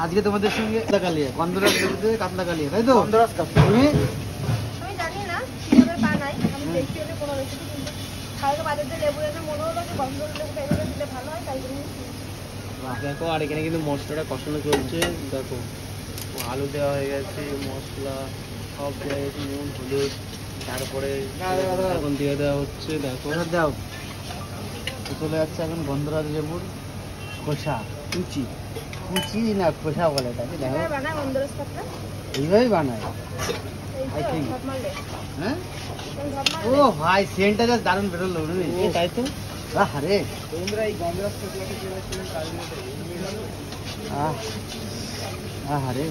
আজকে তোমাদের সঙ্গে কাতলা কালিয়া, গন্ধরাজ লেবুতে কাতলা কালিয়া, তাই তো? গন্ধরাজ কাতলা। তুমি? আমি জানি না কিভাবে বানাই, আমি দেখছি ওদের কোনো রেসিপি, কিন্তু খাওয়ার বাজার যে লেবু এনে মনে হলো যে গন্ধরাজ লেবুটা এভাবে দিলে ভালো হয়, তাই জন্য দেখো। আর এখানে কিন্তু মশলাটা কষানো চলছে। দেখো আলু দেওয়া হয়ে গেছে, মশলা সব দেওয়া গেছে, নুন হলুদ, তারপরে এখন দিয়ে দেওয়া হচ্ছে। দেখো দাও, চলে যাচ্ছে এখন গন্ধরাজ লেবুর খোসা, কুচি কুচি না খোসা বলে এটাকে। দেখো কিভাবে বানায় গন্ধরাজ কাতলা, এইভাবেই বানায়। এই তো ভাত মারলে, হ্যাঁ, ভাত ও মারলে ভাই সেন্টটা যা দারুণ বেরোলো। তাই তো। আরে তোমরা এই গন্ধরাজ কাতলাকে চেয়েছিলেন কার জন্য? আরে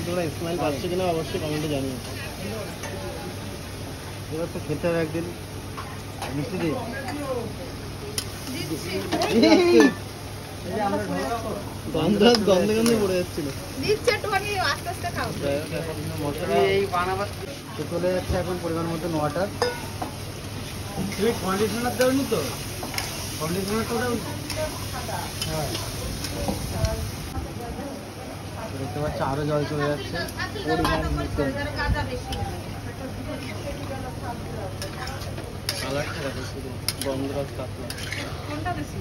তোমরা স্মাইল পাচ্ছ কিনা অবশ্যই কমেন্টে জানিও। এবার তো খেতে হবে একদিন। মিষ্টি দি গন্ধরাজ গন্ধে গন্ধে পড়ে যাচ্ছিল। দিচ্ছে একটুখানি আস্তে আস্তে খাও। মশলা এই বানাবার তো চলে যাচ্ছে এখন পরিমাণ মতন ওয়াটার। তুমি কন্ডিশনার দেওনি তো? কন্ডিশনার তো দাও। হ্যাঁ, দেখতে পাচ্ছি আরো জল চলে যাচ্ছে পরিমাণ মতন। কালারটা দেখো শুধু, গন্ধরাজ কাতলা। কোনটা বেশি?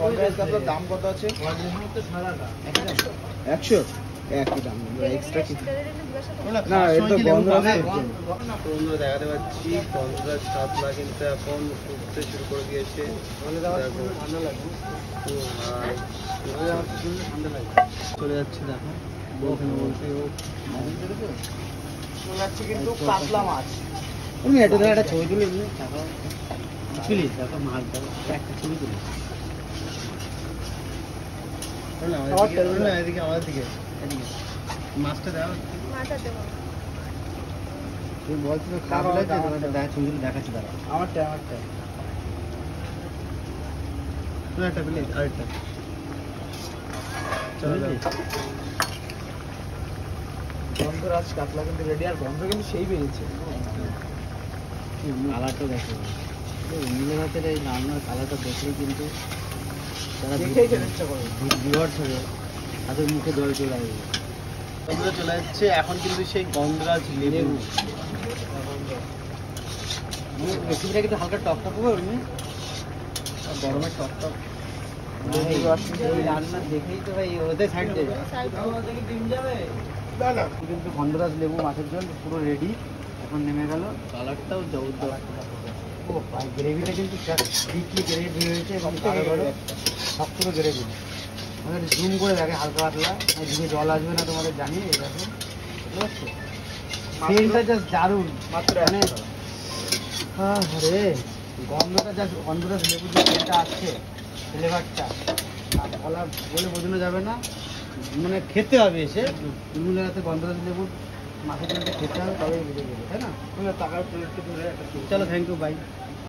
গন্ধরাজ কাতলার দাম কত আছে? 100। একই দাম, এক্সট্রা কিছু না। এটা তো গন্ধরাজ। বন্ধুরা দেখাতে পাচ্ছি গন্ধরাজ কাতলা কিন্তু এখন উঠতে শুরু করে দিয়েছে। ঠান্ডা লাগে, ঠান্ডা লাগে। চলে যাচ্ছে দেখো, বলতে না বলতে ও চলে যাচ্ছে কিন্তু কাতলা মাছ। তুমি এটা ধরে একটা ছবি তুলে দিলে দেখো, প্লিজ দেখো মাছ দেখো, একটা ছবি তুলে। এদিকে আমাদের দিকে এদিকে মাছটা দাও। মাথা দেবো তুমি বলছো তো খারাপ লাগছে, তোমাকে দেখা ছবি তুলে দেখাচ্ছি দাঁড়া। আমারটা তুমি একটা প্লিজ, আরেকটা। চলো গন্ধরাজ কাতলা কিন্তু রেডি। আর গন্ধ কিন্তু সেই বেরিয়েছে। কালারটা দেখো, ইংলিশ ভাতের এই রান্নার কালারটা দেখলেই কিন্তু যারা দেখেই খেতে ইচ্ছা করে। ভিউয়ার্স হবে তাদের মুখে জল চলে আসবে। বন্ধুরা চলে যাচ্ছে এখন কিন্তু সেই গন্ধরাজ লেবু। রেসিপিটা কিন্তু হালকা টক টক হবে ওরমে, গরমে টক টক এই রান্না দেখেই তো ভাই ওদের সাইড দেবে। কিন্তু গন্ধরাজ লেবু মাছের জন্য পুরো রেডি, এখন নেমে গেল। কালারটাও জবরদস্ত। ও ভাই গ্রেভিটা কিন্তু ডিপলি গ্রেভি হয়েছে এবং কালো কালো সব পুরো গ্রেভি। আমাদের জুম করে দেখে হালকা পাতলা, দিকে জল আসবে না তোমাদের জানিয়ে এরকম, বুঝতে পারছো? সেন্টটা জাস্ট দারুণ মাত্র মানে আরে গন্ধটা জাস্ট গন্ধরাজ লেবুর যে সেন্টটা আসছে, ফ্লেভারটা বলা বলে বোঝানো যাবে না। মানে খেতে হবে এসে তুমি জায়গাতে গন্ধরাজ লেবুর মাছের জন্য খেতে হবে, তবেই বুঝে যাবে, তাই না? টাকার প্লেটটা ধরে একটা। চলো থ্যাংক ইউ, বাই।